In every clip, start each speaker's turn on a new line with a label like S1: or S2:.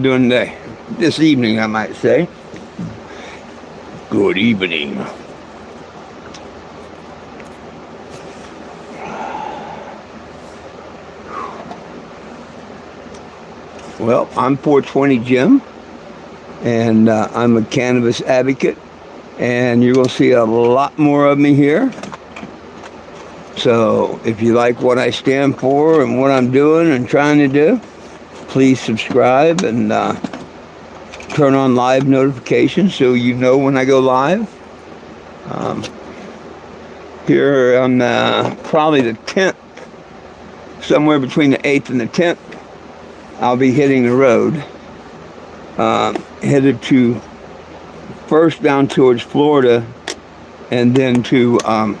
S1: Doing today? This evening, I might say. Good evening. Well, I'm 420 Jim, and I'm a cannabis advocate, and you're going to see a lot more of me here. So if you like what I stand for and what I'm doing and trying to do, please subscribe and turn on live notifications so you know when I go live. Here on probably the 10th, somewhere between the 8th and the 10th, I'll be hitting the road, headed to first down towards Florida and then to on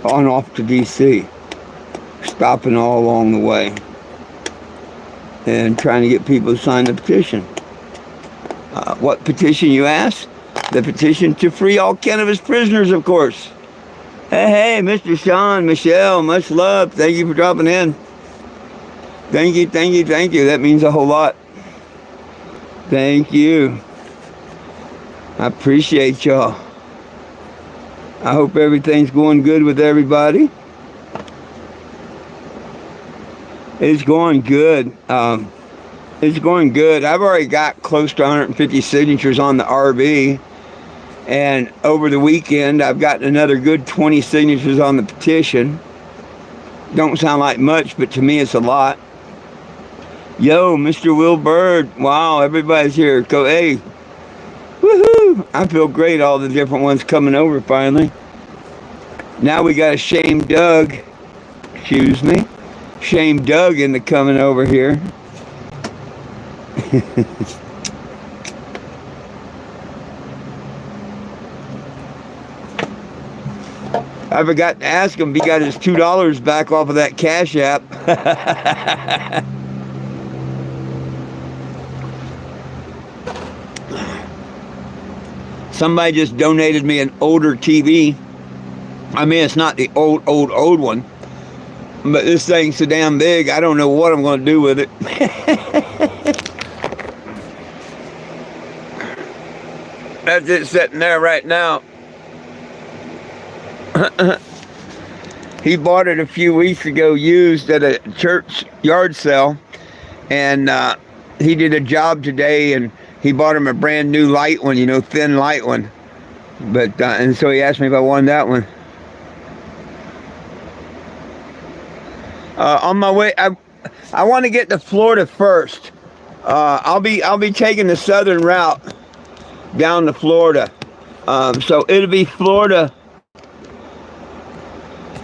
S1: off to DC, stopping all along the way and trying to get people to sign the petition. What petition, you ask? The petition to free all cannabis prisoners, of course. Hey, Mr. Sean, Michelle, much love. Thank you for dropping in. Thank you. That means a whole lot. Thank you. I appreciate y'all. I hope everything's going good with everybody. It's going good. It's going good. I've already got close to 150 signatures on the RV. And over the weekend, I've gotten another good 20 signatures on the petition. Don't sound like much, but to me, it's a lot. Yo, Mr. Will Bird. Wow, everybody's here. Go, hey. Woohoo! I feel great, all the different ones coming over finally. Now we got a Shame Doug. Excuse me. Shame Doug into coming over here. I forgot to ask him if he got his $2 back off of that Cash App. Somebody just donated me an older TV. I mean, it's not the old one, but this thing's so damn big, I don't know what I'm going to do with it. That's it sitting there right now. He bought it a few weeks ago used at a church yard sale, and he did a job today, and he bought him a brand new light one, thin light one. But and so he asked me if I wanted that one. On my way, I want to get to Florida first. I'll be taking the southern route down to Florida. So it'll be Florida.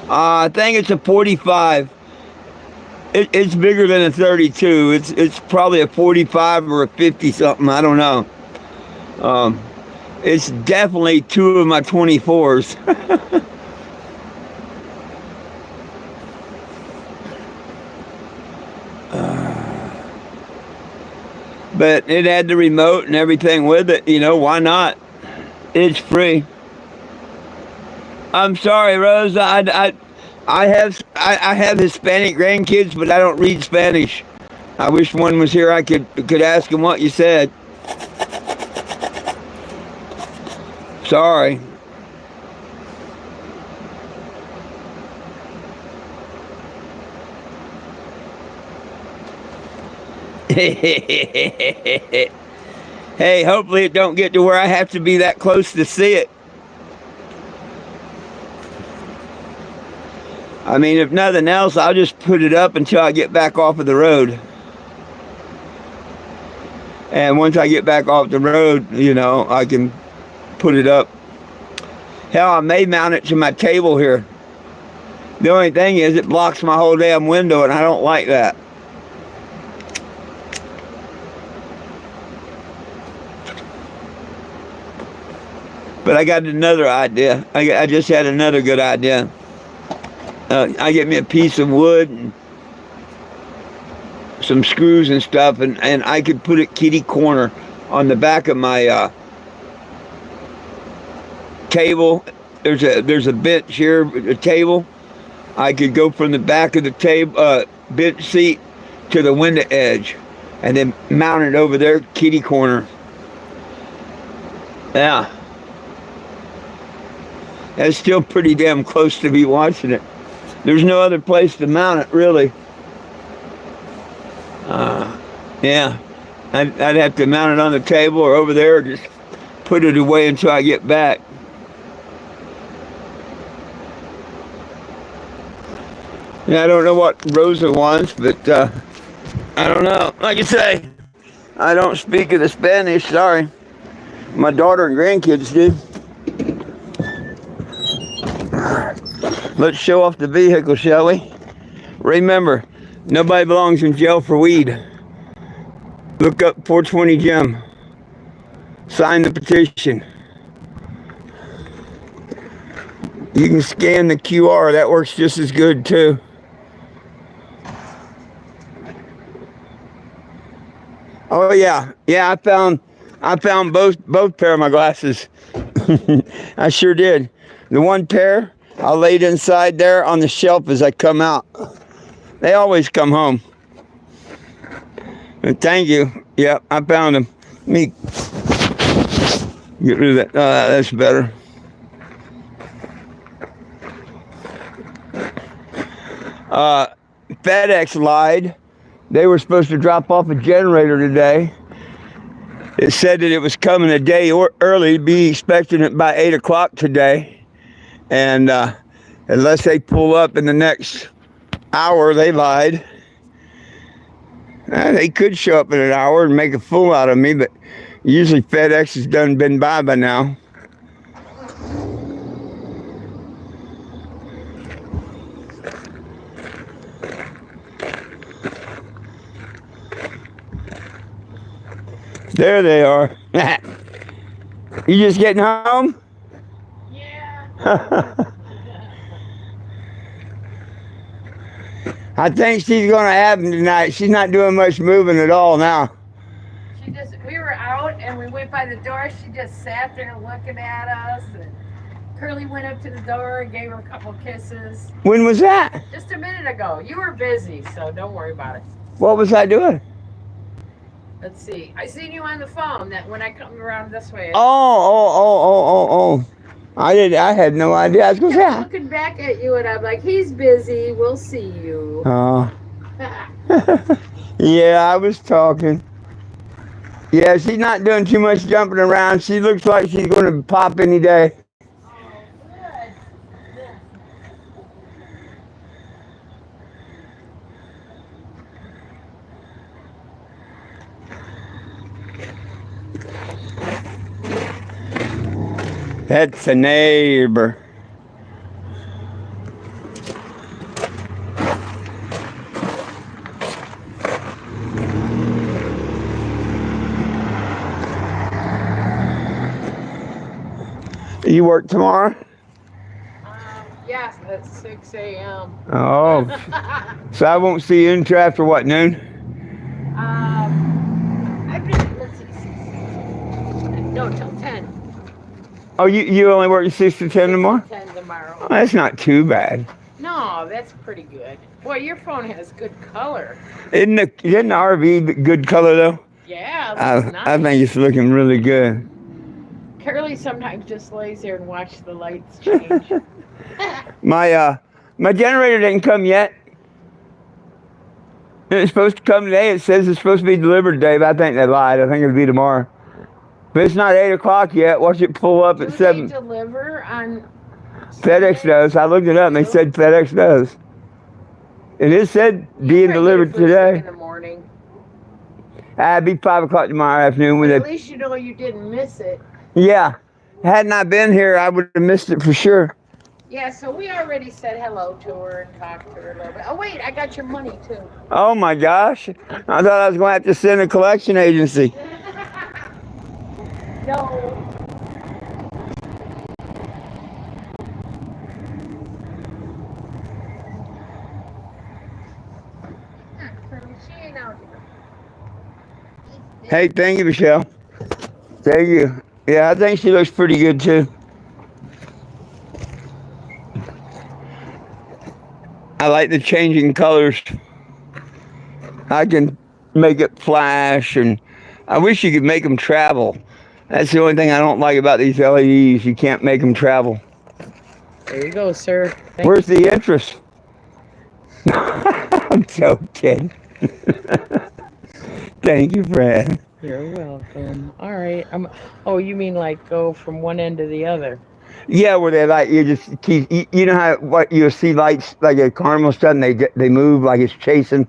S1: I think it's a 45. It's bigger than a 32. It's probably a 45 or a 50 something. I don't know. It's definitely two of my 24s. But it had the remote and everything with it. Why not? It's free. I'm sorry, Rose. I have Hispanic grandkids, but I don't read Spanish. I wish one was here. I could ask him what you said. Sorry. Hey, hopefully it don't get to where I have to be that close to see it. I mean, if nothing else, I'll just put it up until I get back off of the road. And once I get back off the road, I can put it up. Hell, I may mount it to my table here. The only thing is it blocks my whole damn window, and I don't like that. But I got another idea. I just had another good idea. I get me a piece of wood and some screws and stuff, and I could put it kitty corner on the back of my table. There's a bench here, a table. I could go from the back of the table bench seat to the window edge. and then mount it over there, kitty corner. Yeah. That's still pretty damn close to be watching it. There's no other place to mount it, really. Yeah. I'd have to mount it on the table or over there, or just put it away until I get back. Yeah, I don't know what Rosa wants, but I don't know. Like I say, I don't speak of the Spanish, sorry. My daughter and grandkids do. Let's show off the vehicle, shall we? Remember, nobody belongs in jail for weed. Look up 420 Jim. Sign the petition. You can scan the QR. That works just as good too. Oh yeah, yeah. I found both pair of my glasses. I sure did. The one pair I laid inside there on the shelf as I come out. They always come home. And thank you. Yep, I found them. Let me get rid of that. That's better. FedEx lied. They were supposed to drop off a generator today. It said that it was coming a day early, be expecting it by 8 o'clock today. And unless they pull up in the next hour, they lied. They could show up in an hour and make a fool out of me, but usually FedEx has been by now. There they are. You just getting home?
S2: Yeah.
S1: I think she's going to have them tonight. She's not doing much moving at all now.
S2: We were out and we went by the door. She just sat there looking at us. And Curly went up to the door and gave her a couple kisses.
S1: When was that?
S2: Just a minute ago. You were busy, so don't worry about it.
S1: What was I doing?
S2: Let's see. I seen you on the phone that when I come around this way.
S1: Oh. I had no idea. I was going to say.
S2: Looking back at you and I'm like, he's busy. We'll see you.
S1: Oh. Yeah, I was talking. Yeah, she's not doing too much jumping around. She looks like she's going to pop any day. That's a neighbor. You work tomorrow?
S2: Yes, at 6 a.m.
S1: Oh. So I won't see you until after what, noon?
S2: Let's see, no, till 10.
S1: Oh, you only work 6 to 10 tomorrow?
S2: 10 tomorrow.
S1: Oh, that's not too bad.
S2: No, that's pretty good. Boy, your phone has good color.
S1: Isn't the RV good color though?
S2: Yeah,
S1: I
S2: nice.
S1: think it's looking really good.
S2: Curly sometimes just lays there and watches the lights change.
S1: My generator didn't come yet. It's supposed to come today. It says it's supposed to be delivered today, but I think they lied. I think it'll be tomorrow. But it's not 8 o'clock yet. Watch it pull up at 7.
S2: Do they deliver on
S1: FedEx does. I looked it up and they said FedEx does. And it said being delivered today.
S2: In the morning.
S1: It'd be 5 o'clock tomorrow afternoon.
S2: At least you know you didn't miss it.
S1: Yeah. Hadn't I been here, I would have missed it for sure.
S2: Yeah, so we already said hello to her and talked to her a little bit. Oh, wait, I got your money, too.
S1: Oh, my gosh. I thought I was going to have to send a collection agency.
S2: No. She ain't out here.
S1: Hey, thank you, Michelle. Thank you. Yeah, I think she looks pretty good, too. I like the changing colors. I can make it flash, and I wish you could make them travel. That's the only thing I don't like about these LEDs. You can't make them travel.
S2: There you go, sir.
S1: Where's the interest? I'm joking. Thank you, Fred.
S2: You're welcome. All right. Oh, you mean like go from one end to the other?
S1: Yeah, where they like you just keep. You know how what you see lights like a carnival stuff, and they move like it's chasing.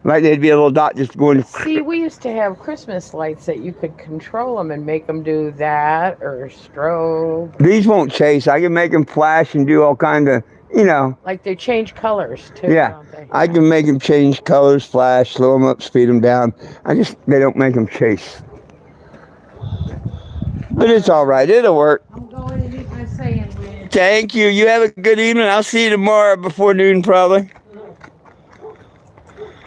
S1: Like they'd be a little dot just going.
S2: See, we used to have Christmas lights that you could control them and make them do that or strobe.
S1: These won't chase. I can make them flash and do all kind of,
S2: Like they change colors too,
S1: Yeah,
S2: don't they?
S1: I can make them change colors, flash, slow them up, speed them down. They don't make them chase. But it's all right. It'll work.
S2: I'm going to eat my sandwich.
S1: Thank you. You have a good evening. I'll see you tomorrow before noon, probably.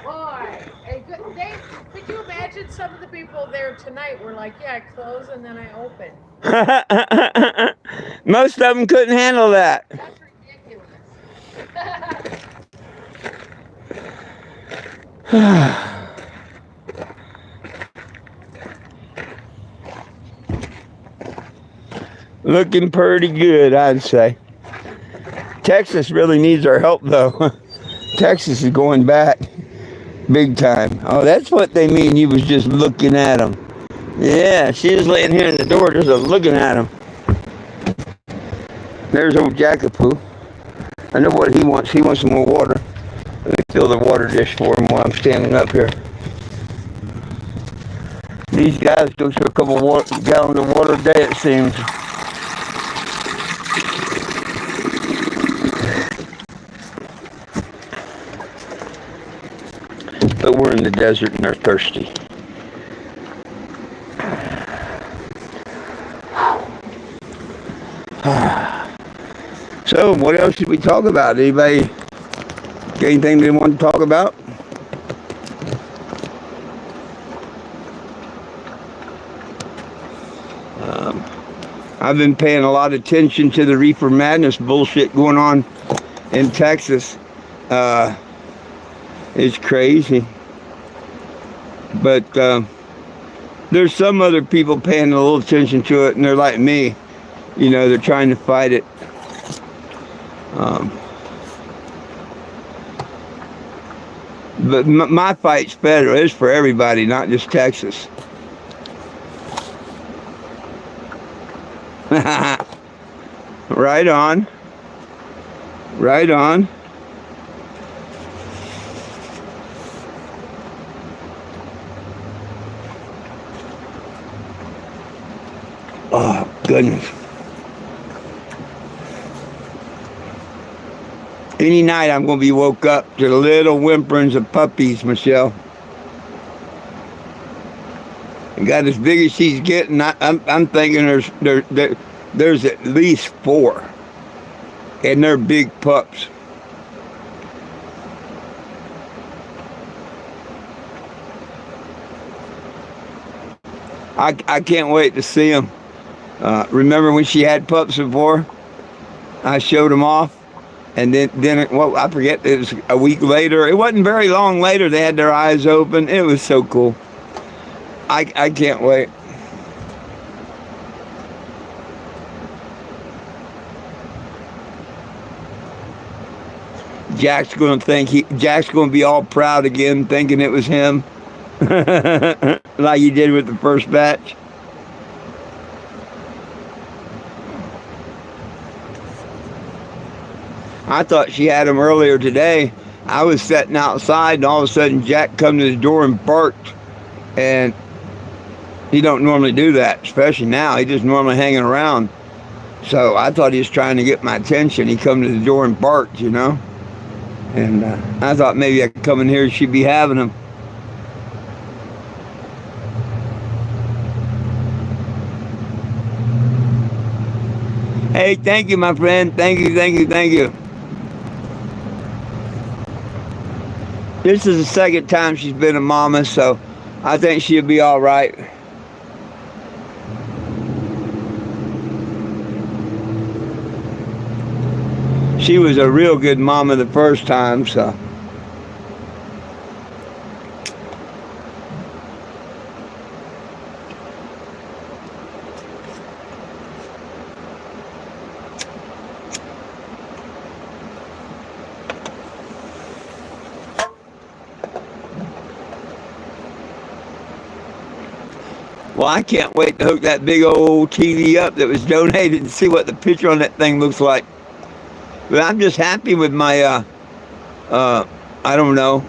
S2: Boy, could you imagine some of the people there tonight were like, yeah, I close and then I open.
S1: Most of them couldn't handle that.
S2: That's ridiculous.
S1: Looking pretty good, I'd say. Texas really needs our help, though. Texas is going back big time. Oh, that's what they mean. You was just looking at them. Yeah, she was laying here in the door just looking at them. There's old Jackapoo. I know what he wants. He wants some more water. Let me fill the water dish for him while I'm standing up here. These guys go through a couple gallons of water a day, it seems. But we're in the desert and they're thirsty. So, what else should we talk about? Anybody got anything they want to talk about? I've been paying a lot of attention to the Reefer Madness bullshit going on in Texas. It's crazy. But there's some other people paying a little attention to it, and they're like me. They're trying to fight it. But my fight's better. It's for everybody, not just Texas. Right on. Right on. Oh, goodness. Any night I'm going to be woke up to the little whimperings of puppies, Michelle. And got as big as she's getting. I'm thinking there's at least 4. And they're big pups. I can't wait to see them. Remember when she had pups before? I showed them off. And then I forget, it was a week later. It wasn't very long later. They had their eyes open. It was so cool. I can't wait. Jack's going to be all proud again, thinking it was him. Like he did with the first batch. I thought she had him earlier today. I was sitting outside, and all of a sudden Jack come to the door and barked. And he don't normally do that, especially now. He just normally hanging around. So I thought he was trying to get my attention. He come to the door and barked, And I thought maybe I could come in here and she'd be having him. Hey, thank you, my friend. Thank you, thank you, thank you. This is the second time she's been a mama, so I think she'll be all right. She was a real good mama the first time, so. Well, I can't wait to hook that big old TV up that was donated and see what the picture on that thing looks like. But I'm just happy with my, I don't know,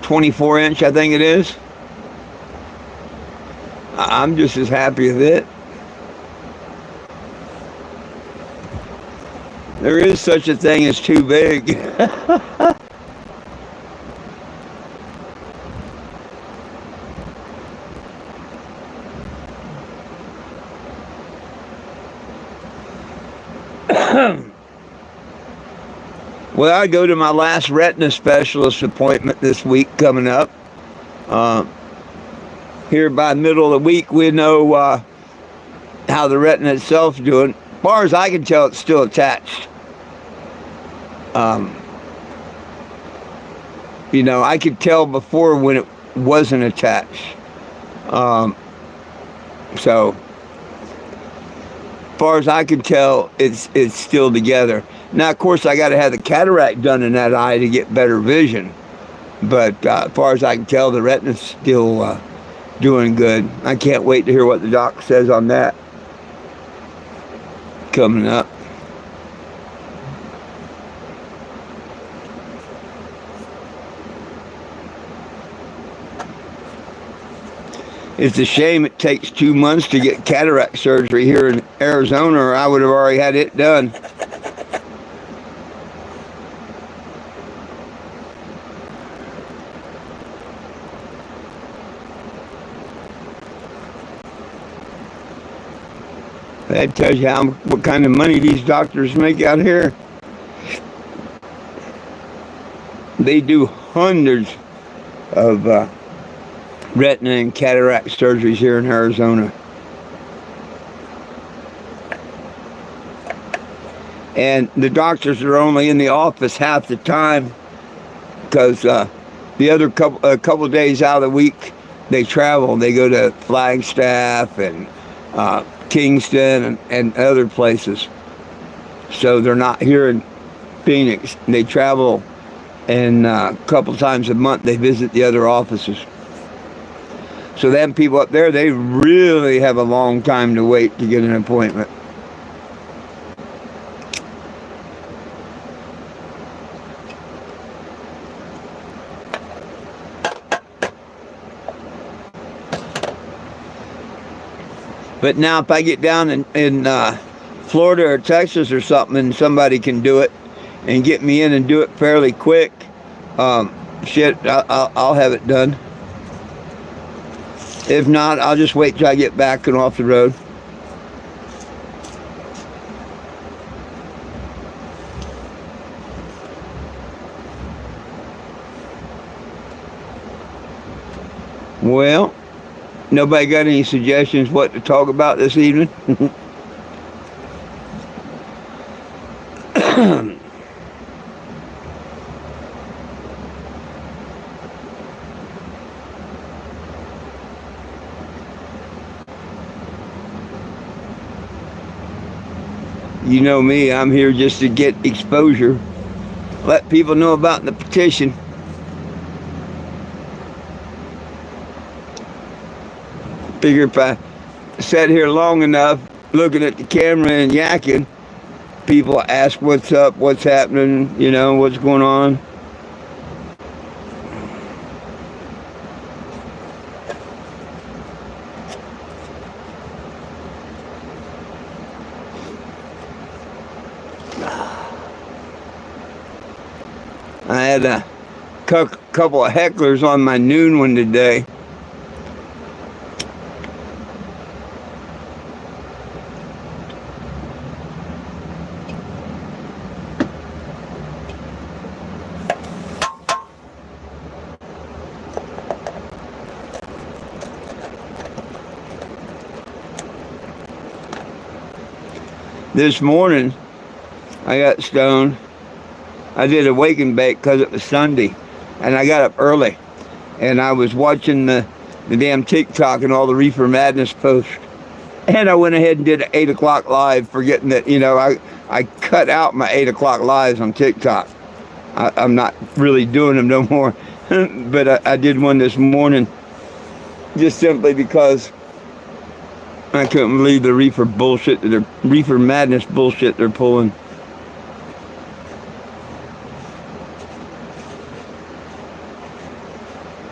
S1: 24-inch, I think it is. I'm just as happy with it. There is such a thing as too big. Well, I go to my last retina specialist appointment this week coming up. Here by middle of the week, we know how the retina itself is doing. As far as I can tell, it's still attached. I could tell before when it wasn't attached. So, as far as I can tell, it's still together. Now, of course, I got to have the cataract done in that eye to get better vision. But as far as I can tell, the retina's still doing good. I can't wait to hear what the doc says on that coming up. It's a shame it takes 2 months to get cataract surgery here in Arizona, or I would have already had it done. That tells you what kind of money these doctors make out here. They do hundreds of retina and cataract surgeries here in Arizona. And the doctors are only in the office half the time because the other couple days out of the week they travel. They go to Flagstaff and Kingston and other places. So they're not here in Phoenix. They travel, and a couple times a month they visit the other offices. So them people up there, they really have a long time to wait to get an appointment. But now if I get down in Florida or Texas or something and somebody can do it and get me in and do it fairly quick, I'll have it done. If not, I'll just wait till I get back and off the road. Well, nobody got any suggestions what to talk about this evening? You know me, I'm here just to get exposure. Let people know about the petition. Figure if I sat here long enough looking at the camera and yakking, people ask what's up, what's happening, what's going on. I had a couple of hecklers on my noon one today. This morning, I got stoned. I did a wake and bake because it was Sunday, and I got up early, and I was watching the damn TikTok and all the Reefer Madness posts, and I went ahead and did an 8 o'clock live, forgetting that, I cut out my 8 o'clock lives on TikTok. I'm not really doing them no more, but I did one this morning, just simply because I couldn't believe the reefer madness bullshit they're pulling.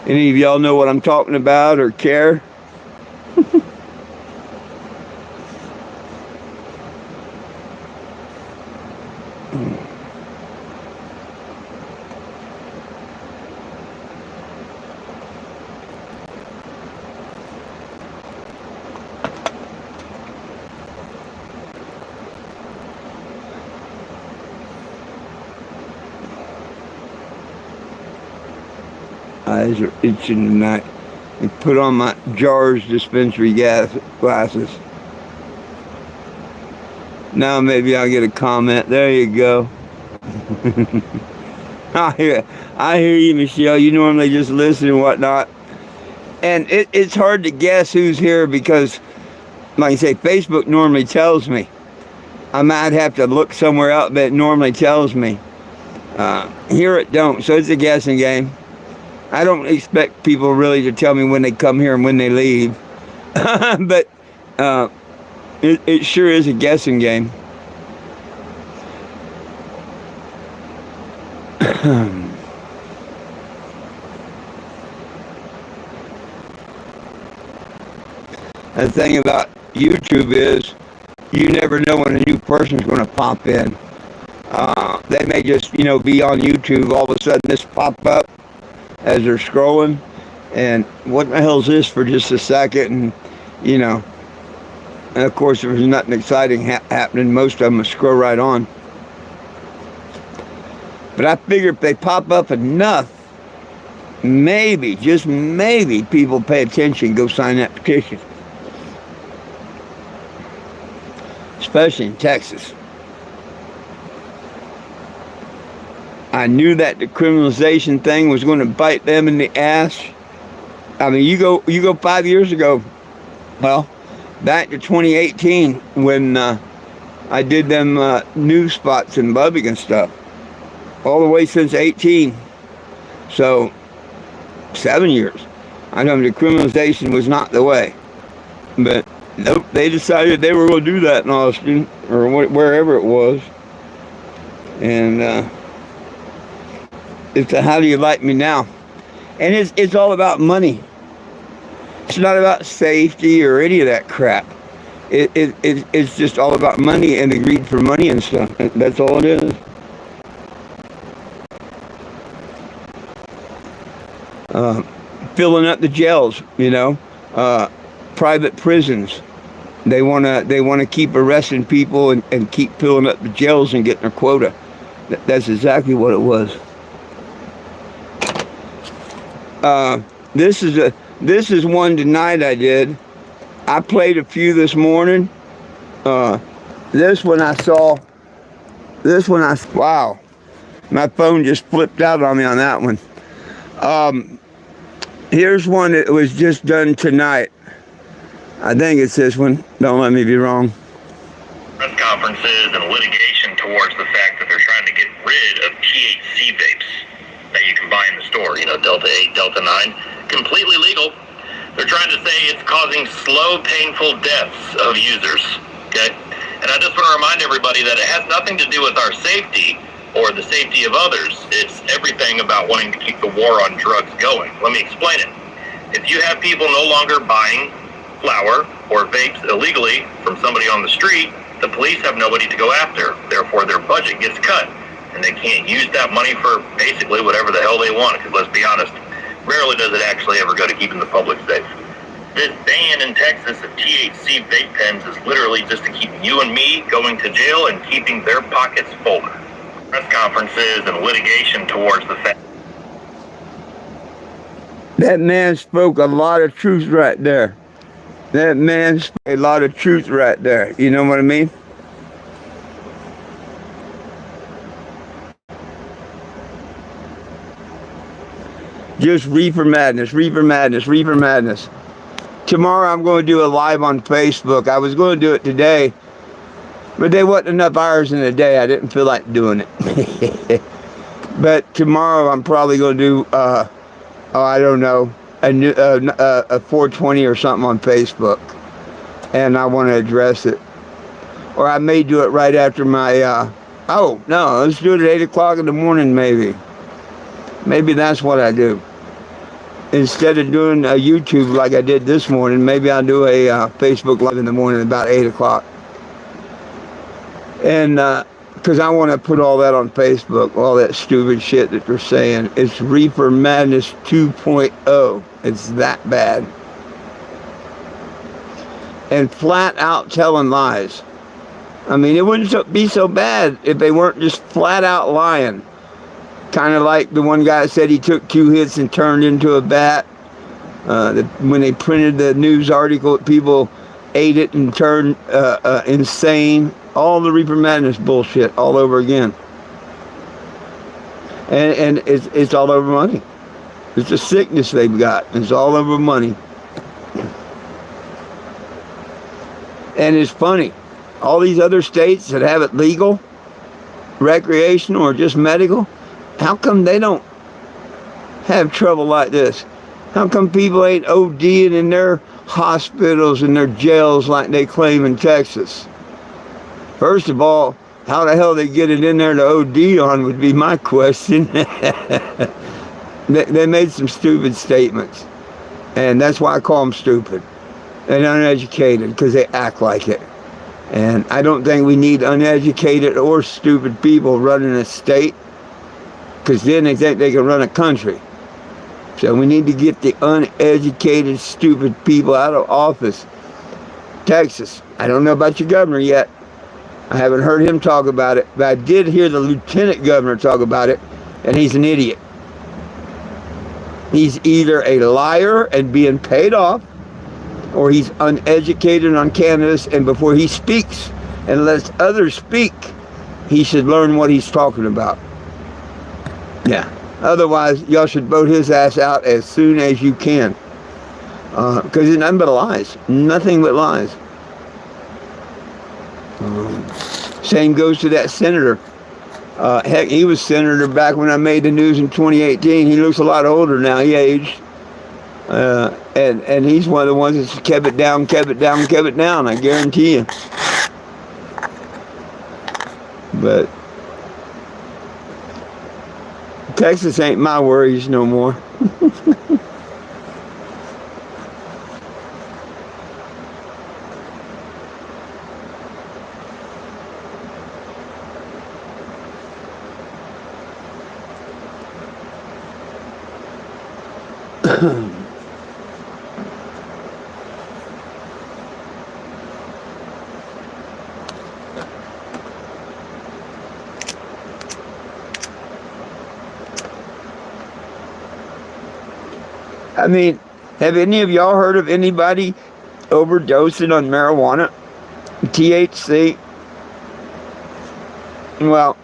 S1: Any of y'all know what I'm talking about or care? Eyes are itching tonight. I put on my JARS dispensary glasses. Now maybe I'll get a comment. There you go. I hear you, Michelle. You normally just listen and whatnot. And it's hard to guess who's here because, like I say, Facebook normally tells me. I might have to look somewhere else, but it normally tells me. Here it don't, so it's a guessing game. I don't expect people really to tell me when they come here and when they leave. But it sure is a guessing game. The thing about YouTube is you never know when a new person's going to pop in. They may just, be on YouTube, all of a sudden this pop up as they're scrolling, and what the hell's this for just a second, and of course if there's nothing exciting happening, most of them will scroll right on. But I figure if they pop up enough, maybe, just maybe, people pay attention, go sign that petition. Especially in Texas. I knew that the criminalization thing was going to bite them in the ass. I mean, you go 5 years ago, well, back to 2018 when I did them news spots in Lubbock and stuff, all the way since 18. So 7 years. I know the criminalization was not the way, but nope, they decided they were going to do that in Austin or wherever it was, and. It's a how do you like me now? And it's all about money. It's not about safety or any of that crap. It's just all about money and the greed for money and stuff. That's all it is. Filling up the jails, private prisons. They wanna keep arresting people and keep filling up the jails and getting their quota. That's exactly what it was. This is one tonight I did. I played a few this morning. This one I saw. Wow. My phone just flipped out on me on that one. Here's one that was just done tonight. I think it's this one. Don't let me be wrong.
S3: Press conferences and litigation towards the fact that they're trying to get rid of THC vapes that you can buy in the store, Delta 8, Delta 9, completely legal. They're trying to say it's causing slow, painful deaths of users, okay? And I just want to remind everybody that it has nothing to do with our safety or the safety of others. It's everything about wanting to keep the war on drugs going. Let me explain it. If you have people no longer buying flower or vapes illegally from somebody on the street, the police have nobody to go after. Therefore, their budget gets cut. And they can't use that money for basically whatever the hell they want, because let's be honest, rarely does it actually ever go to keeping the public safe. This ban in Texas of THC vape pens is literally just to keep you and me going to jail and keeping their pockets full. Press conferences and litigation towards the fact.
S1: That man spoke a lot of truth right there. That man spoke a lot of truth right there. You know what I mean? Just reefer madness, reefer madness, reefer madness. Tomorrow I'm going to do a live on Facebook. I was going to do it today, but there wasn't enough hours in the day. I didn't feel like doing it. But tomorrow I'm probably going to do, I don't know, a 420 or something on Facebook. and I want to address it. Or I may do it right after my, oh, no, let's do it at 8 o'clock in the morning maybe. Maybe that's what I do. Instead of doing a YouTube like I did this morning, maybe I'll do a Facebook Live in the morning about 8 o'clock. And because I want to put all that on Facebook, all that stupid shit that they're saying. It's Reefer Madness 2.0. It's that bad. And flat out telling lies. I mean, it wouldn't be so bad if they weren't just flat out lying. Kind of like the one guy said he took 2 hits and turned into a bat. When they printed the news article, people ate it and turned insane. All the Reaper Madness bullshit all over again. And it's all over money. It's a sickness they've got. It's all over money. And it's funny. All these other states that have it legal, recreational or just medical, how come they don't have trouble like this? How come people ain't ODing in their hospitals and their jails like they claim in Texas? First of all, how the hell they get it in there to OD on would be my question. They made some stupid statements. And that's why I call them stupid and uneducated, because they act like it. And I don't think we need uneducated or stupid people running a state, because then they think they can run a country. So we need to get the uneducated, stupid people out of office. Texas, I don't know about your governor yet. I haven't heard him talk about it, but I did hear the lieutenant governor talk about it, and he's an idiot. He's either a liar and being paid off, or he's uneducated on cannabis, and before he speaks and lets others speak, he should learn what he's talking about. Yeah. Otherwise, y'all should vote his ass out as soon as you can. Because it's nothing but lies. Nothing but lies. Same goes to that senator. Heck, he was senator back when I made the news in 2018. He looks a lot older now. He aged. And he's one of the ones that's kept it down, I guarantee you. But Texas ain't my worries no more. I mean, have any of y'all heard of anybody overdosing on marijuana? THC? Well,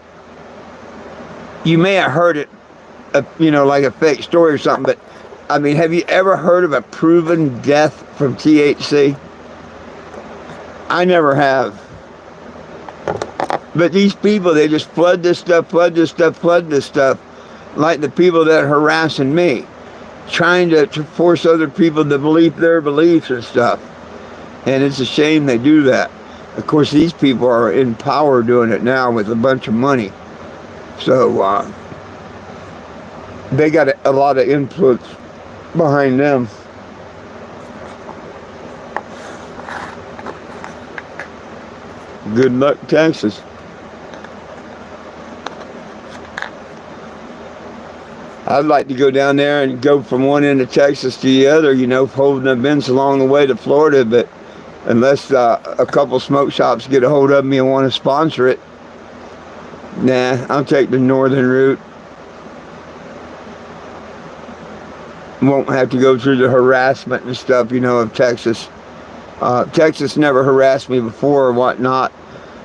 S1: you may have heard it, like a fake story or something, but I mean, have you ever heard of a proven death from THC? I never have. But these people, they just flood this stuff, like the people that are harassing me, trying to force other people to believe their beliefs and stuff. And it's a shame they do that. Of course, these people are in power doing it now with a bunch of money. So, they got a lot of influence behind them. Good luck, Texas. I'd like to go down there and go from one end of Texas to the other, holding events along the way to Florida, but unless a couple smoke shops get a hold of me and want to sponsor it, nah, I'll take the northern route. Won't have to go through the harassment and stuff, of Texas. Texas never harassed me before or whatnot,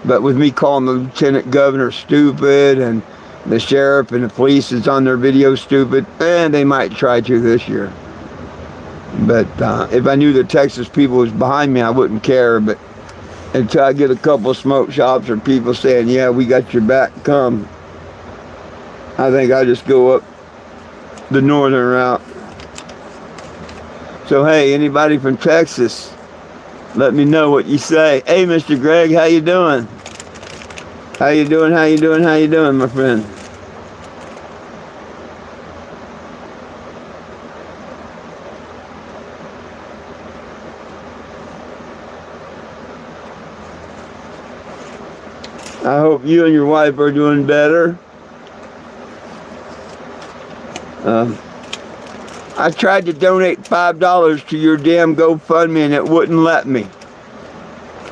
S1: but with me calling the lieutenant governor stupid and the sheriff and the police is on their video stupid, they might try to this year. But if I knew the Texas people was behind me, I wouldn't care. But until I get a couple of smoke shops or people saying, yeah, we got your back, come, I think I'll just go up the northern route. So hey, anybody from Texas, Let me know what you say. Hey, Mr. Greg, how you doing? How you doing? How you doing? How you doing, my friend? I hope you and your wife are doing better. I tried to donate $5 to your damn GoFundMe and it wouldn't let me.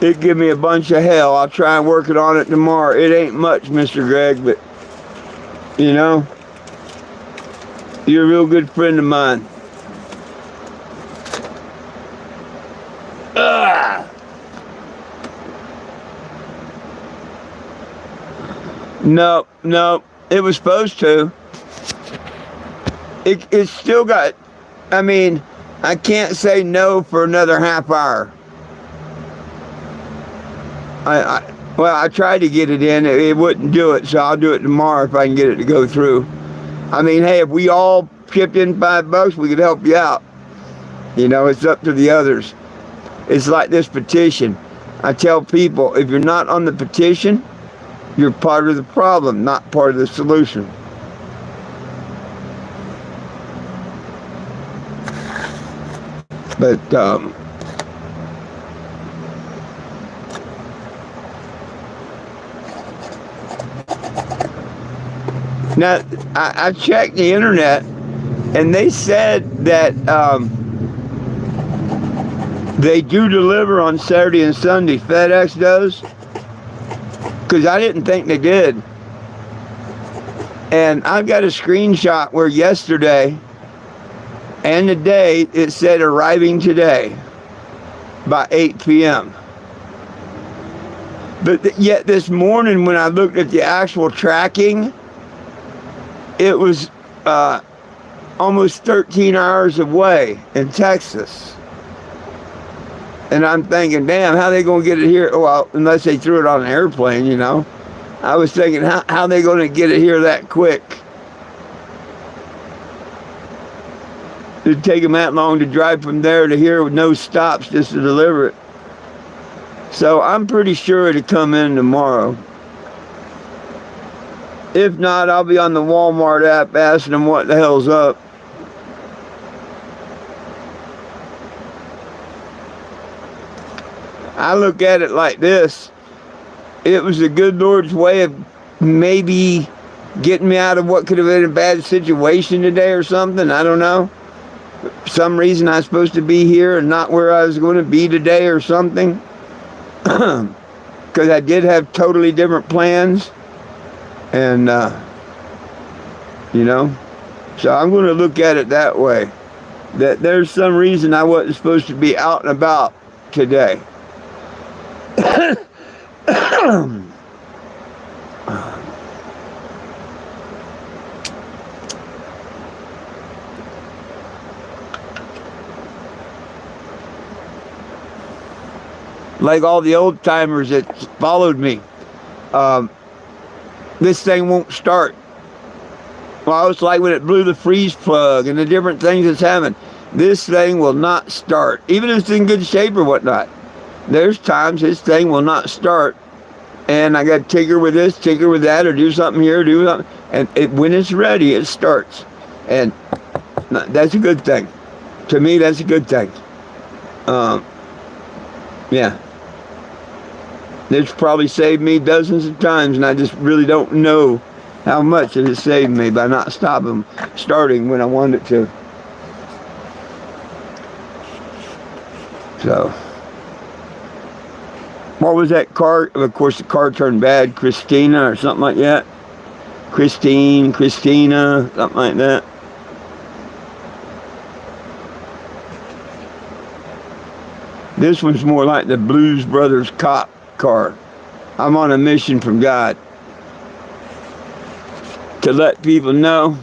S1: It give me a bunch of hell. I'll try and work it on it tomorrow. It ain't much, Mr. Greg, but you know, you're a real good friend of mine. No, it was supposed to. It's still got, I mean, I can't say no for another half hour. Well, I tried to get it in, it wouldn't do it, so I'll do it tomorrow if I can get it to go through. I mean, hey, if we all chipped in $5, we could help you out. You know, it's up to the others. It's like this petition. I tell people, if you're not on the petition, you're part of the problem, not part of the solution. But, now, I checked the internet, and they said that they do deliver on Saturday and Sunday. FedEx does. Because I didn't think they did. And I've got a screenshot where yesterday and today it said arriving today by 8 p.m. But yet this morning when I looked at the actual tracking, it was almost 13 hours away in Texas. And I'm thinking, damn, how they going to get it here? Well, unless they threw it on an airplane, you know. I was thinking, how they going to get it here that quick? It'd take them that long to drive from there to here with no stops just to deliver it. So I'm pretty sure it'll come in tomorrow. If not, I'll be on the Walmart app asking them what the hell's up. I look at it like this. It was the good Lord's way of maybe getting me out of what could have been a bad situation today or something. I don't know. For some reason I was supposed to be here and not where I was going to be today or something. Because I did have totally different plans. And, you know. So I'm going to look at it that way. That there's some reason I wasn't supposed to be out and about today. Like all the old timers that followed me, this thing won't start. Well, it's like when it blew the freeze plug and the different things that's happened. This thing will not start, even if it's in good shape or whatnot. There's times this thing will not start, and I got to tinker with this, tinker with that, or do something here, do something, and when it's ready, it starts, and that's a good thing. To me, that's a good thing. Yeah. It's probably saved me dozens of times, and I just really don't know how much it has saved me by not starting when I wanted it to. So. What was that car? Of course, the car turned bad. Christina or something like that. Christina, something like that. This one's more like the Blues Brothers cop car. I'm on a mission from God to let people know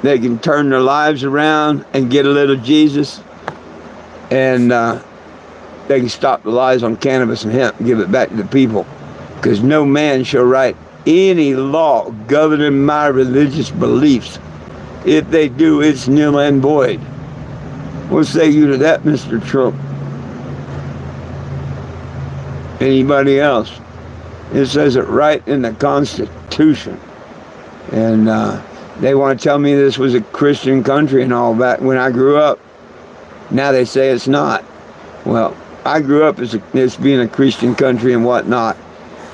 S1: they can turn their lives around and get a little Jesus, and they can stop the lies on cannabis and hemp and give it back to the people. Because no man shall write any law governing my religious beliefs. If they do, it's nil and void. What say you to that, Mr. Trump? anybody else. It says it right in the Constitution. And they want to tell me this was a Christian country and all that when I grew up. Now they say it's not. Well, I grew up as being a Christian country and whatnot.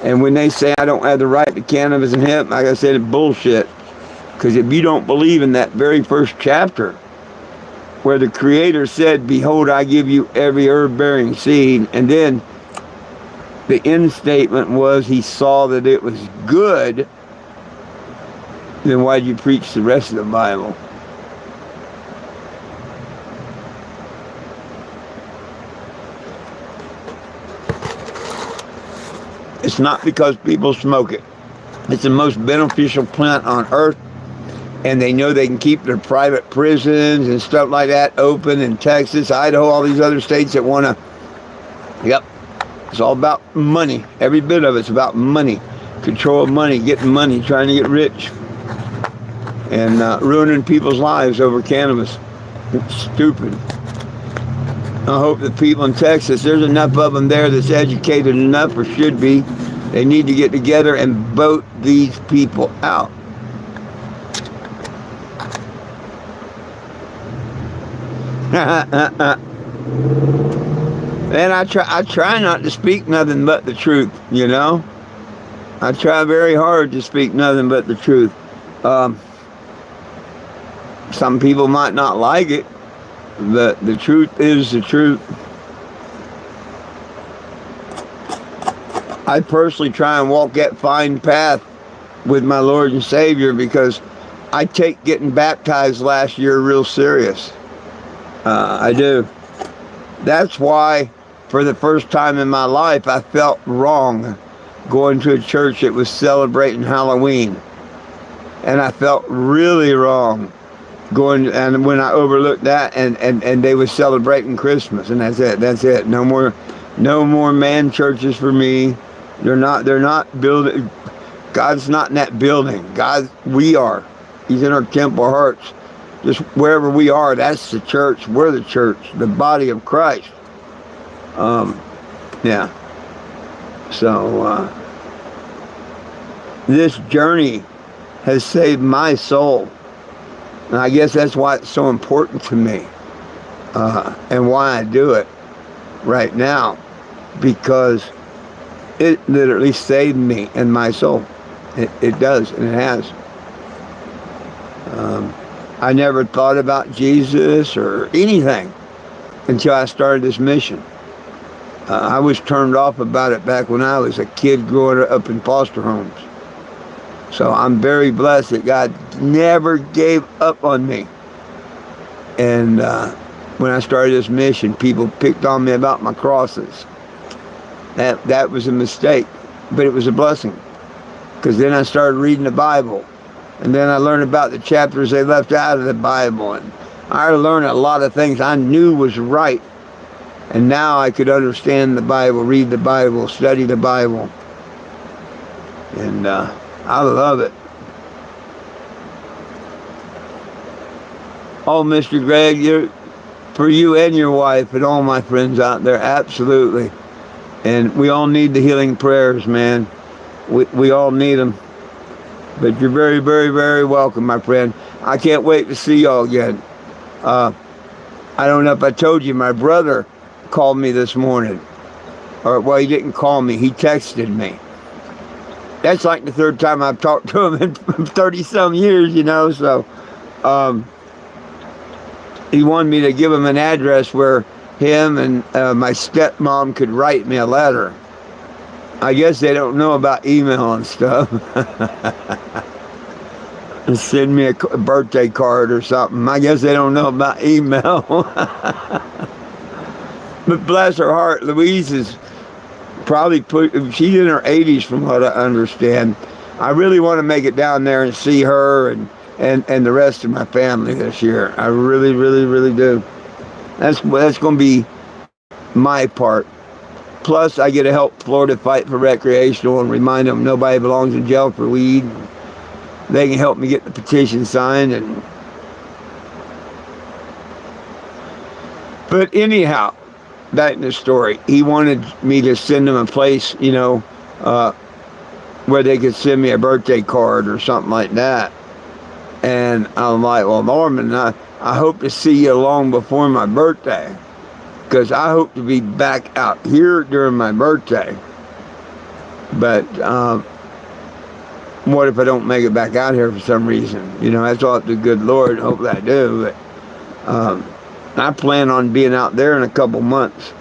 S1: And when they say I don't have the right to cannabis and hemp, like I said, it's bullshit. Because if you don't believe in that very first chapter, where the Creator said, behold, I give you every herb-bearing seed, and then the end statement was he saw that it was good, then why'd you preach the rest of the Bible? It's not because people smoke it. It's the most beneficial plant on earth, and they know they can keep their private prisons and stuff like that open in Texas, Idaho, all these other states that want to. Yep. It's all about money. Every bit of it's about money. Control of money, getting money, trying to get rich. And ruining people's lives over cannabis. It's stupid. I hope the people in Texas, there's enough of them there that's educated enough, or should be. They need to get together and vote these people out. And I try not to speak nothing but the truth, you know. I try very hard to speak nothing but the truth. Some people might not like it, but the truth is the truth. I personally try and walk that fine path with my Lord and Savior, because I take getting baptized last year real serious. I do. That's why, for the first time in my life, I felt wrong going to a church that was celebrating Halloween. And I felt really wrong going, and when I overlooked that, and they were celebrating Christmas, and that's it. No more man churches for me. They're not building. God's not in that building. We are. He's in our temple hearts. Just wherever we are, that's the church. We're the church, the body of Christ. Yeah. So this journey has saved my soul, and I guess that's why it's so important to me, and why I do it right now, because it literally saved me and my soul. It does, and it has. I never thought about Jesus or anything until I started this mission. I was turned off about it back when I was a kid growing up in foster homes. So I'm very blessed that God never gave up on me. And when I started this mission, people picked on me about my crosses. That was a mistake, but it was a blessing. Because then I started reading the Bible. And then I learned about the chapters they left out of the Bible. And I learned a lot of things I knew was right. And now I could understand the Bible, read the Bible, study the Bible. And I love it. Oh, Mr. Greg, for you and your wife and all my friends out there, absolutely. And we all need the healing prayers, man. We all need them. But you're very, very, very welcome, my friend. I can't wait to see y'all again. I don't know if I told you, my brother called me this morning. Well, he didn't call me. He texted me. That's like the third time I've talked to him in 30-some years, you know. So he wanted me to give him an address where him and my stepmom could write me a letter. I guess they don't know about email and stuff. And send me a birthday card or something. I guess they don't know about email. But bless her heart, Louise is probably she's in her 80s from what I understand. I really want to make it down there and see her and the rest of my family this year. I really, really, really do. That's going to be my part. Plus, I get to help Florida fight for recreational and remind them nobody belongs in jail for weed. They can help me get the petition signed. But anyhow, back in the story. He wanted me to send him a place, where they could send me a birthday card or something like that. And I'm like, well, Norman, I hope to see you long before my birthday, because I hope to be back out here during my birthday. But what if I don't make it back out here for some reason? That's all up to the good Lord. Hopefully I do. But I plan on being out there in a couple months.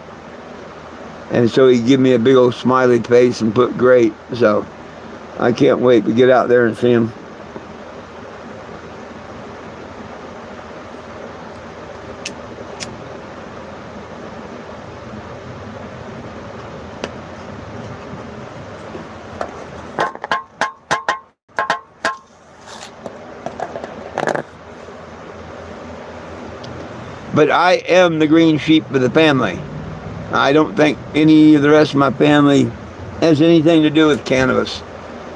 S1: And so he give me a big old smiley face and put great. So I can't wait to get out there and see him. But I am the green sheep of the family. I don't think any of the rest of my family has anything to do with cannabis.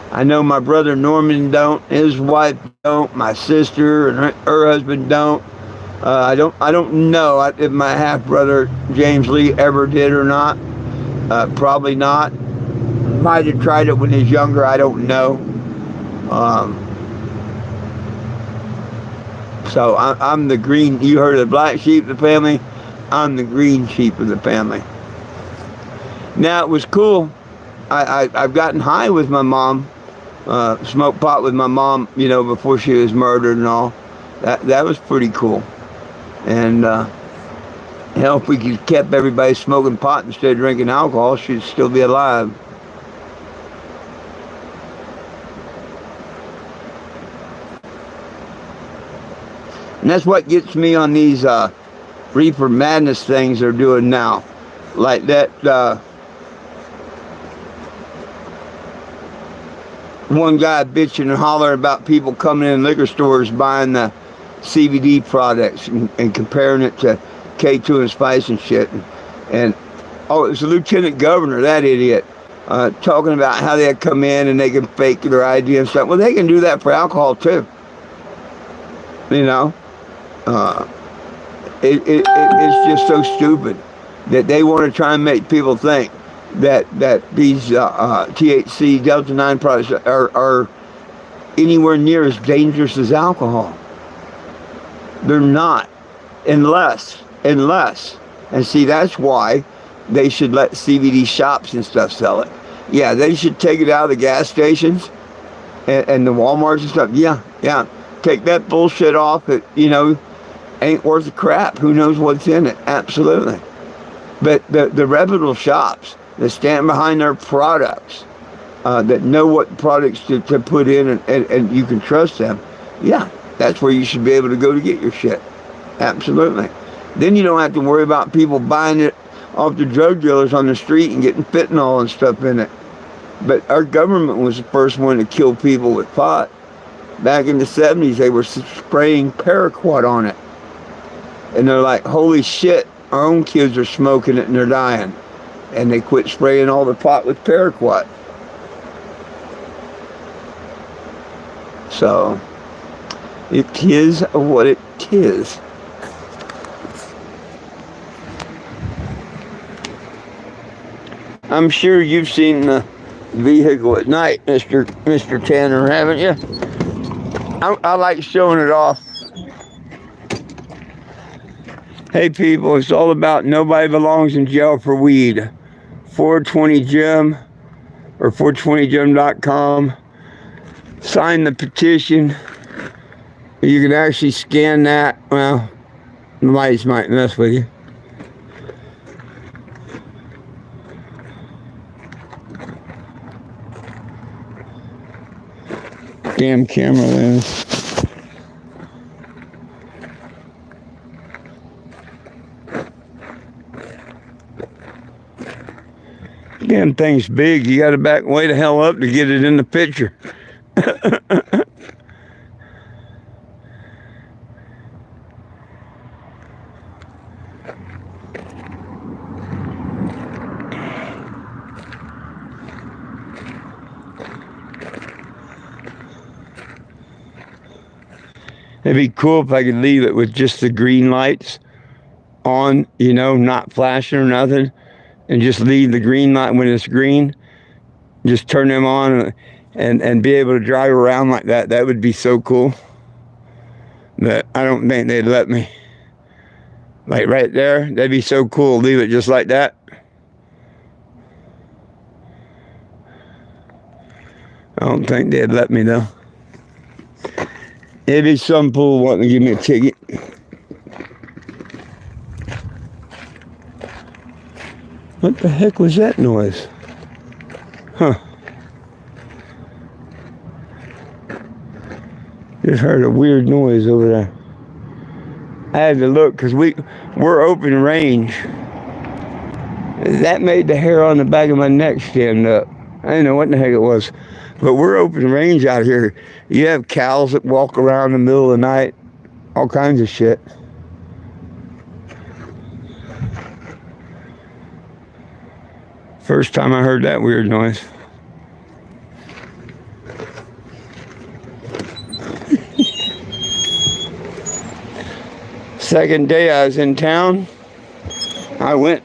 S1: I know my brother Norman don't, his wife don't, my sister and her husband don't. I don't know if my half brother James Lee ever did or not. Probably not. Might have tried it when he was younger. I don't know. So I'm the green. You heard of the black sheep of the family? I'm the green sheep of the family. Now it was cool. I've gotten high with my mom. Smoked pot with my mom, before she was murdered and all. That was pretty cool. And hell, if we could kept everybody smoking pot instead of drinking alcohol, she'd still be alive. And that's what gets me on these reefer madness things they're doing now. Like that one guy bitching and hollering about people coming in liquor stores buying the CBD products and comparing it to K2 and Spice and shit. And oh, it was the lieutenant governor, that idiot, talking about how they come in and they can fake their ID and stuff. Well, they can do that for alcohol too. It's just so stupid that they want to try and make people think that these THC Delta 9 products are anywhere near as dangerous as alcohol. They're not, unless, and see, that's why they should let CBD shops and stuff sell it. Yeah, they should take it out of the gas stations and the Walmarts and stuff. Yeah. Take that bullshit off. It, ain't worth a crap. Who knows what's in it? Absolutely. But the reputable shops that stand behind their products, that know what products to put in and you can trust them, yeah, that's where you should be able to go to get your shit. Absolutely. Then you don't have to worry about people buying it off the drug dealers on the street and getting fentanyl and stuff in it. But our government was the first one to kill people with pot. Back in the 70s, they were spraying paraquat on it. And they're like, holy shit, our own kids are smoking it and they're dying. And they quit spraying all the pot with paraquat. So, it is what it is. I'm sure you've seen the vehicle at night, Mr. Tanner, haven't you? I like showing it off. Hey people, it's all about nobody belongs in jail for weed. 420 Jim or 420jim.com. Sign the petition. You can actually scan that. Well, the lights might mess with you. Damn camera lens. Damn thing's big. You got to back way the hell up to get it in the picture. It'd be cool if I could leave it with just the green lights on, you know, not flashing or nothing, and just leave the green light when it's green. Just turn them on and be able to drive around like that. That would be so cool. But I don't think they'd let me. Like right there, that'd be so cool. Leave it just like that. I don't think they'd let me though. It'd be some fool wanting to give me a ticket. What the heck was that noise? Huh. Just heard a weird noise over there. I had to look because we're open range. That made the hair on the back of my neck stand up. I didn't know what the heck it was. But we're open range out here. You have cows that walk around in the middle of the night. All kinds of shit. First time I heard that weird noise. Second day I was in town. I went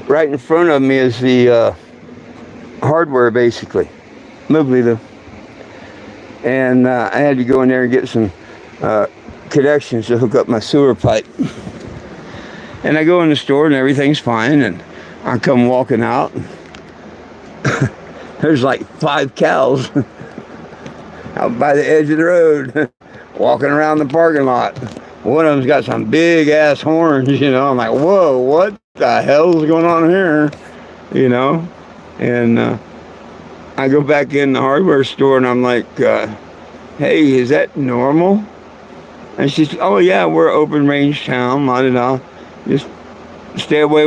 S1: right in front of me is the hardware, basically. Movie, and I had to go in there and get some connections to hook up my sewer pipe. And I go in the store and everything's fine, and I come walking out. There's like 5 cows out by the edge of the road, walking around the parking lot. One of them's got some big ass horns, you know. I'm like, whoa, what the hell's going on here? You know? And I go back in the hardware store and I'm like, hey, is that normal? And she said, oh yeah, we're open range town, la da da. Just stay away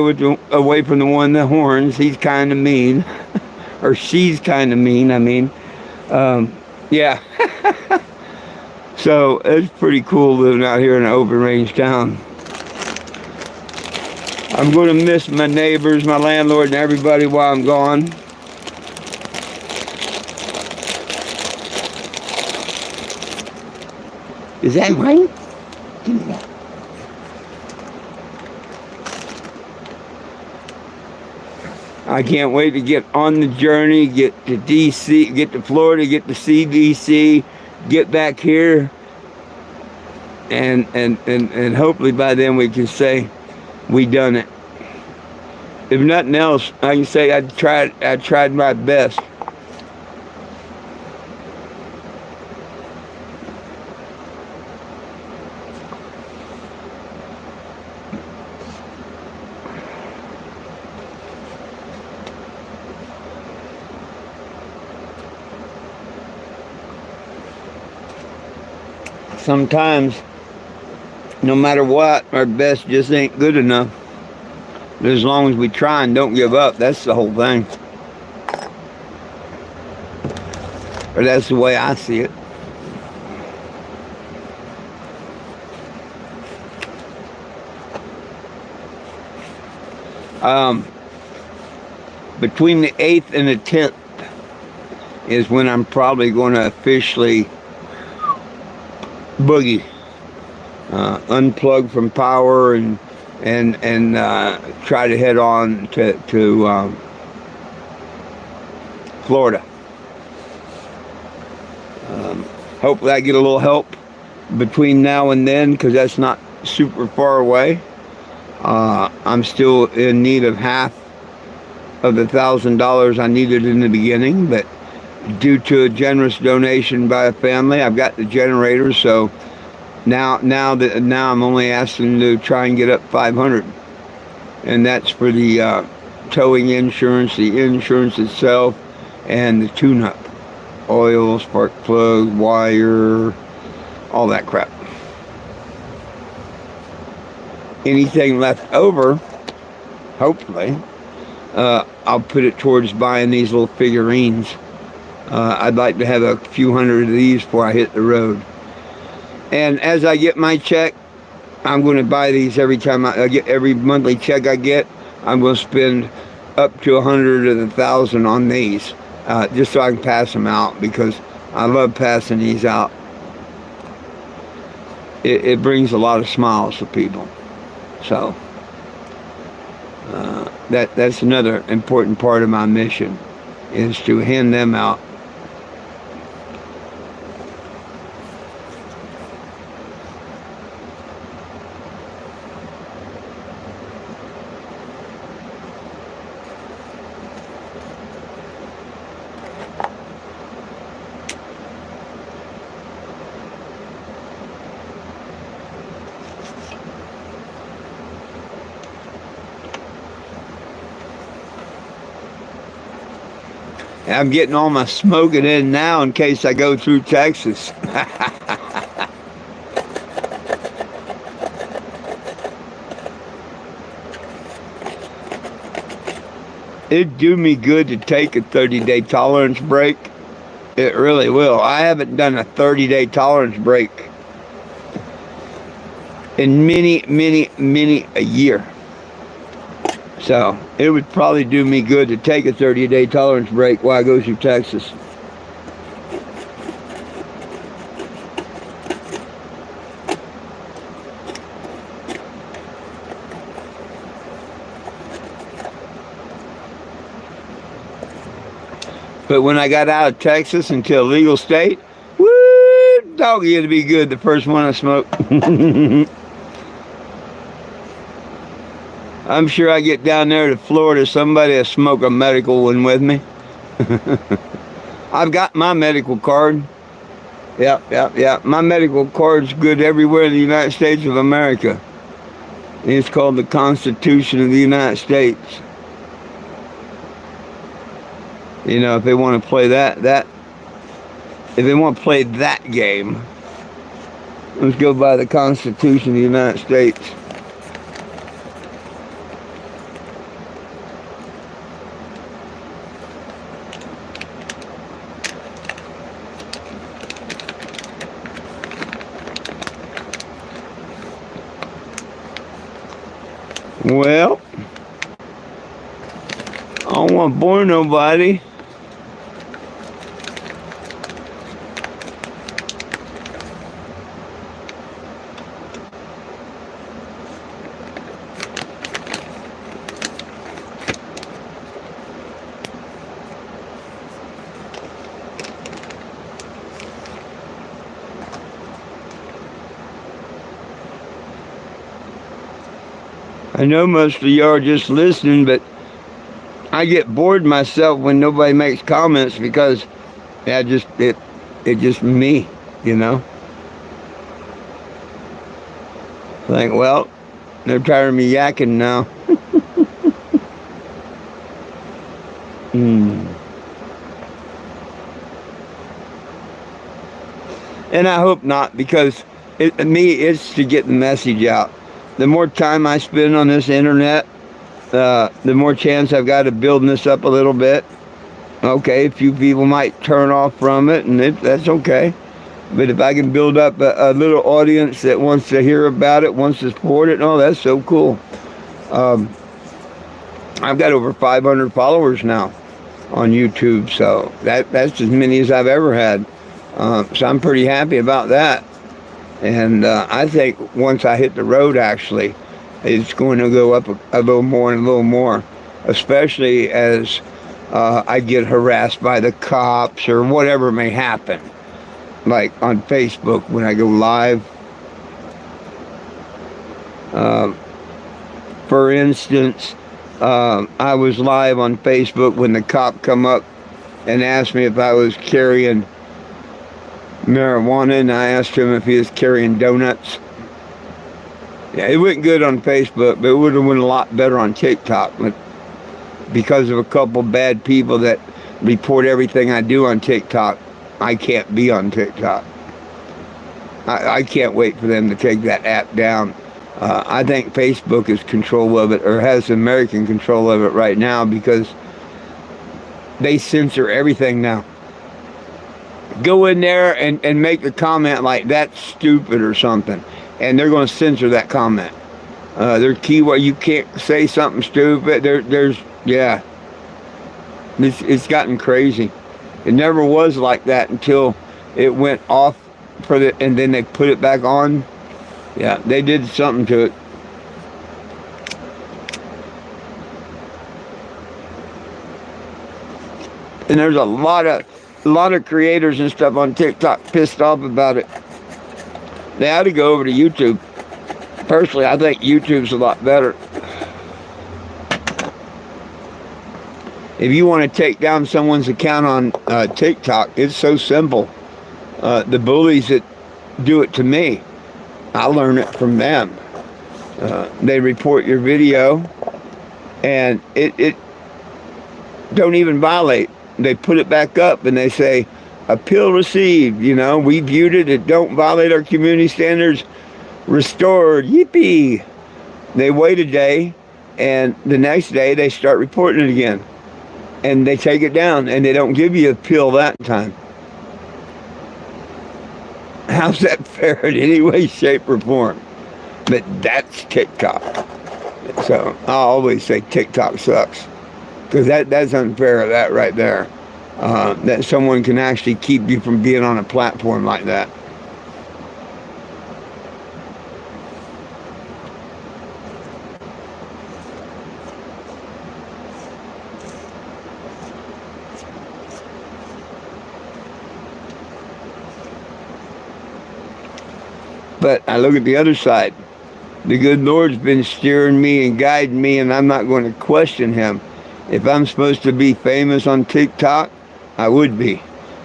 S1: from the one with the horns. He's kind of mean. Or she's kind of mean, I mean. Yeah. So it's pretty cool living out here in an open range town. I'm going to miss my neighbors, my landlord, and everybody while I'm gone. Is that right? Give me that. I can't wait to get on the journey, get to DC, get to Florida, get to CDC, get back here, and hopefully by then we can say we done it. If nothing else, I can say I tried my best. Sometimes, no matter what, our best just ain't good enough. But as long as we try and don't give up, that's the whole thing. Or that's the way I see it. Between the 8th and the 10th is when I'm probably going to officially boogie, unplug from power and try to head on to Florida. Hopefully I get a little help between now and then, because that's not super far away. I'm still in need of half of the $1,000 I needed in the beginning, but due to a generous donation by a family, I've got the generator. So now I'm only asking to try and get up 500, and that's for the towing insurance, the insurance itself, and the tune-up, oil, spark plug, wire, all that crap. Anything left over, hopefully, I'll put it towards buying these little figurines. I'd like to have a few hundred of these before I hit the road. And as I get my check, I'm going to buy these every time I get every monthly check I get. I'm going to spend up to 100 or 1,000 on these, just so I can pass them out, because I love passing these out. It brings a lot of smiles to people. So that's another important part of my mission, is to hand them out. I'm getting all my smoking in now in case I go through Texas. It'd do me good to take a 30-day tolerance break. It really will. I haven't done a 30-day tolerance break in many a year. So it would probably do me good to take a 30-day tolerance break while I go through Texas. But when I got out of Texas into a legal state, woo, doggy, it'd be good the first one I smoked. I'm sure I get down there to Florida, somebody will smoke a medical one with me. I've got my medical card. Yep. My medical card's good everywhere in the United States of America. It's called the Constitution of the United States. You know, if they want to play if they want to play that game, let's go by the Constitution of the United States. Well, I don't want to bore nobody. I know most of y'all are just listening, but I get bored myself when nobody makes comments because it's just me, you know. Like, well, they're tired of me yakking now. And I hope not, because it's to get the message out. The more time I spend on this internet, the more chance I've got of building this up a little bit. Okay, a few people might turn off from it, and that's okay. But if I can build up a little audience that wants to hear about it, wants to support it, oh, that's so cool. I've got over 500 followers now on YouTube, so that's as many as I've ever had. So I'm pretty happy about that. And I think once I hit the road, actually, it's going to go up a little more and a little more, especially as I get harassed by the cops or whatever may happen. Like on Facebook when I go live. For instance, I was live on Facebook when the cop come up and asked me if I was carrying marijuana, and I asked him if he was carrying donuts. Yeah, it went good on Facebook, but it would have went a lot better on TikTok. But because of a couple bad people that report everything I do on TikTok, I can't be on TikTok. I can't wait for them to take that app down. I think Facebook is control of it, or has American control of it right now, because they censor everything now. Go in there and make a comment like that's stupid or something, and they're going to censor that comment. Their keyword, you can't say something stupid. It's gotten crazy. It never was like that until it went off and then they put it back on. Yeah, they did something to it. And there's a lot of creators and stuff on TikTok pissed off about it. They ought to go over to YouTube. Personally, I think YouTube's a lot better. If you want to take down someone's account on TikTok, it's so simple. The bullies that do it to me, I learn it from them. They report your video, and it don't even violate. They put it back up, and they say, appeal received. We viewed it. It don't violate our community standards. Restored. Yippee. They wait a day, and the next day they start reporting it again. And they take it down, and they don't give you a appeal that time. How's that fair in any way, shape, or form? But that's TikTok. So I always say TikTok sucks. Because that's unfair, that right there. That someone can actually keep you from being on a platform like that. But I look at the other side. The good Lord's been steering me and guiding me, and I'm not going to question him. If I'm supposed to be famous on TikTok, I would be.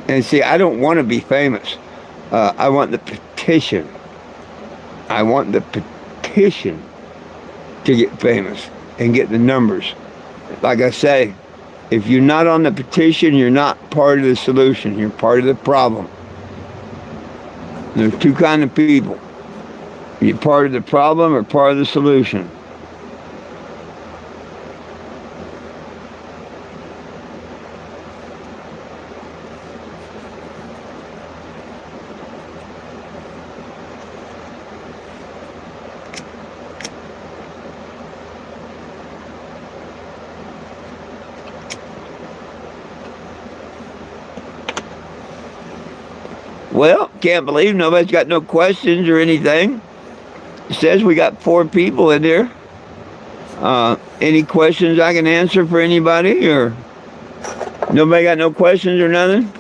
S1: And see, I don't want to be famous. I want the petition. I want the petition to get famous and get the numbers. Like I say, if you're not on the petition, you're not part of the solution. You're part of the problem. There's two kinds of people. You're part of the problem or part of the solution. Well, can't believe nobody's got no questions or anything. It says we got 4 people in there. Any questions I can answer for anybody, or nobody got no questions or nothing?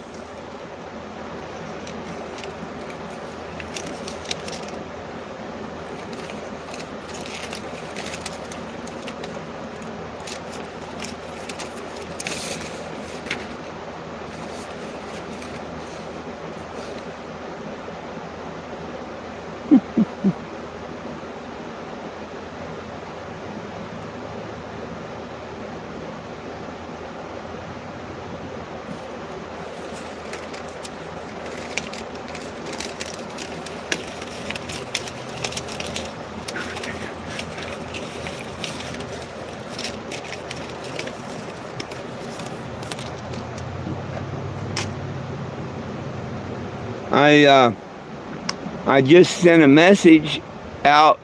S1: I just sent a message out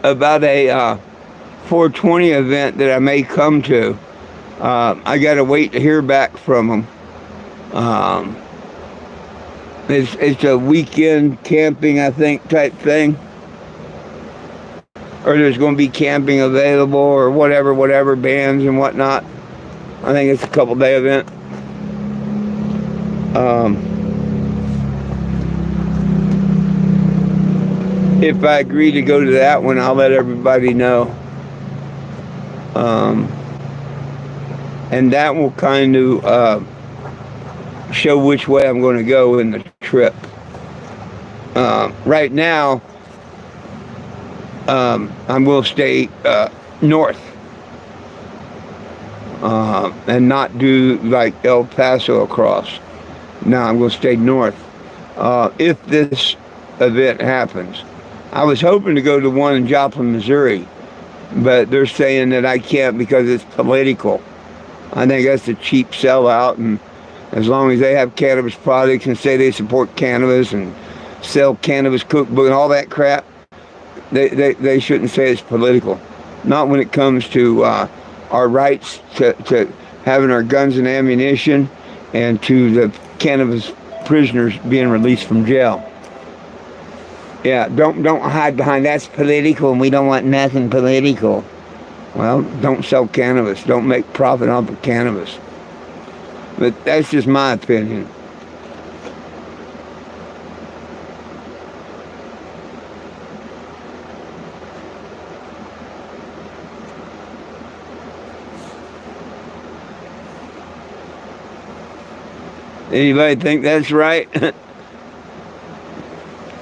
S1: about a 420 event that I may come to. I got to wait to hear back from them. It's a weekend camping, I think, type thing. Or there's going to be camping available or whatever, bands and whatnot. I think it's a couple-day event. If I agree to go to that one, I'll let everybody know. And that will kind of show which way I'm going to go in the trip. Right now, I'm going to stay north and not do like El Paso across. Now I'm going to stay north. If this event happens, I was hoping to go to one in Joplin, Missouri, but they're saying that I can't because it's political. I think that's a cheap sellout, and as long as they have cannabis products and say they support cannabis and sell cannabis cookbook and all that crap, they shouldn't say it's political. Not when it comes to our rights to having our guns and ammunition, and to the cannabis prisoners being released from jail. Yeah, don't hide behind that's political and we don't want nothing political. Well, don't sell cannabis. Don't make profit off of cannabis. But that's just my opinion. Anybody think that's right?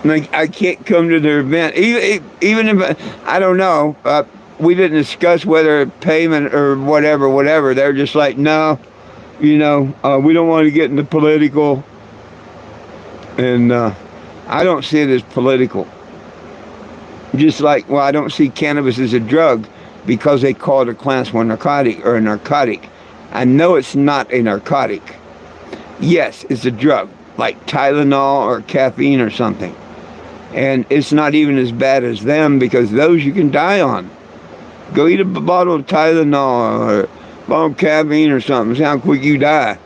S1: Like, I can't come to their event, even if I don't know. We didn't discuss whether payment or whatever. They're just like, no, we don't want to get into political, and I don't see it as political. Just like, well, I don't see cannabis as a drug because they call it a class 1 narcotic or a narcotic. I know it's not a narcotic. Yes, it's a drug, like Tylenol or caffeine or something. And it's not even as bad as them because those you can die on. Go eat a bottle of Tylenol or a bottle of caffeine or something. See how quick you die.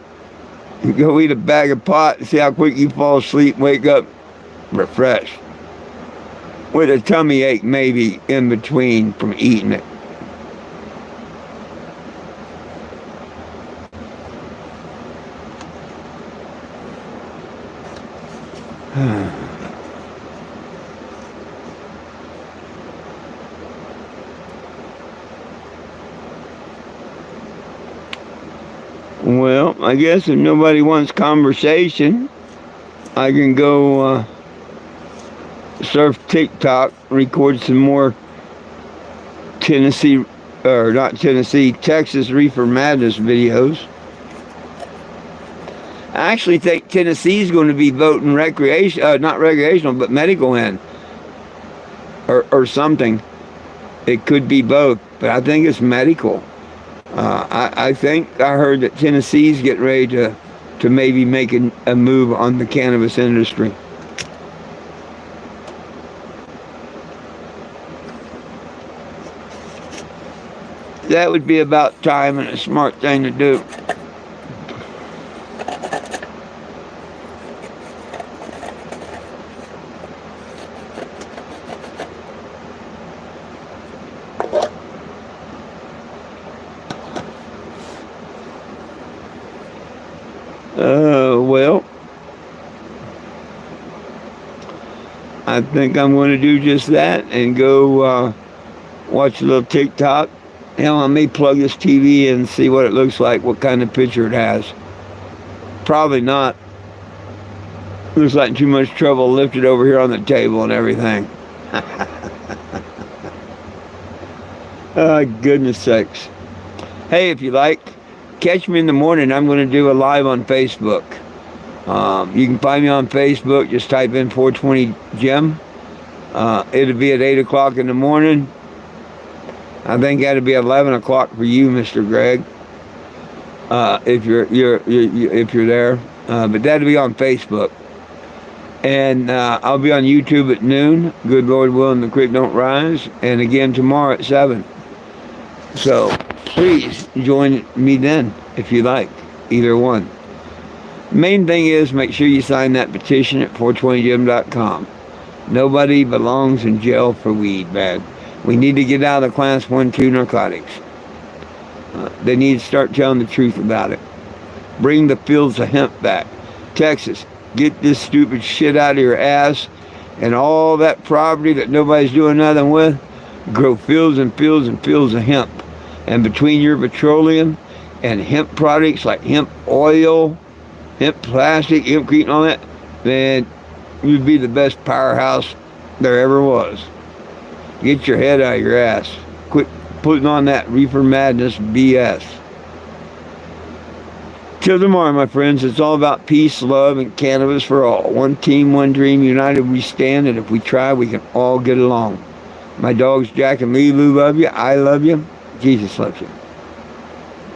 S1: Go eat a bag of pot and see how quick you fall asleep, wake up refreshed. With a tummy ache maybe in between from eating it. Well, I guess if nobody wants conversation, I can go surf TikTok, record some more Texas Reefer Madness videos. I actually think Tennessee's going to be voting not recreational, but medical in, or something. It could be both, but I think it's medical. I think I heard that Tennessee's getting ready to maybe make a move on the cannabis industry. That would be about time and a smart thing to do. Well, I think I'm going to do just that and go watch a little TikTok. Hell, I may plug this TV and see what it looks like, what kind of picture it has. Probably not. Looks like too much trouble lifted over here on the table and everything. Goodness sakes. Hey, if you like, catch me in the morning. I'm going to do a live on Facebook. You can find me on Facebook. Just type in 420 Jim. It'll be at 8 o'clock in the morning. I think that'll be 11 o'clock for you, Mr. Greg. If you're there, but that'll be on Facebook. And I'll be on YouTube at noon. Good Lord willing, the creek don't rise. And again tomorrow at 7. So please join me then if you like, either one. Main thing is make sure you sign that petition at 420gym.com. Nobody belongs in jail for weed, man. We need to get out of the class 1, 2 narcotics. They need to start telling the truth about it. Bring the fields of hemp back. Texas, get this stupid shit out of your ass and all that property that nobody's doing nothing with. Grow fields and fields and fields of hemp. And between your petroleum and hemp products like hemp oil, hemp plastic, hempcrete and all that, man, you'd be the best powerhouse there ever was. Get your head out of your ass. Quit putting on that reefer madness BS. Till tomorrow, my friends, it's all about peace, love, and cannabis for all. One team, one dream, united we stand, and if we try, we can all get along. My dogs, Jack and Lulu, love you. I love you. Jesus loves you.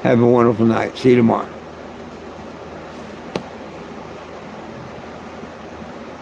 S1: Have a wonderful night. See you tomorrow.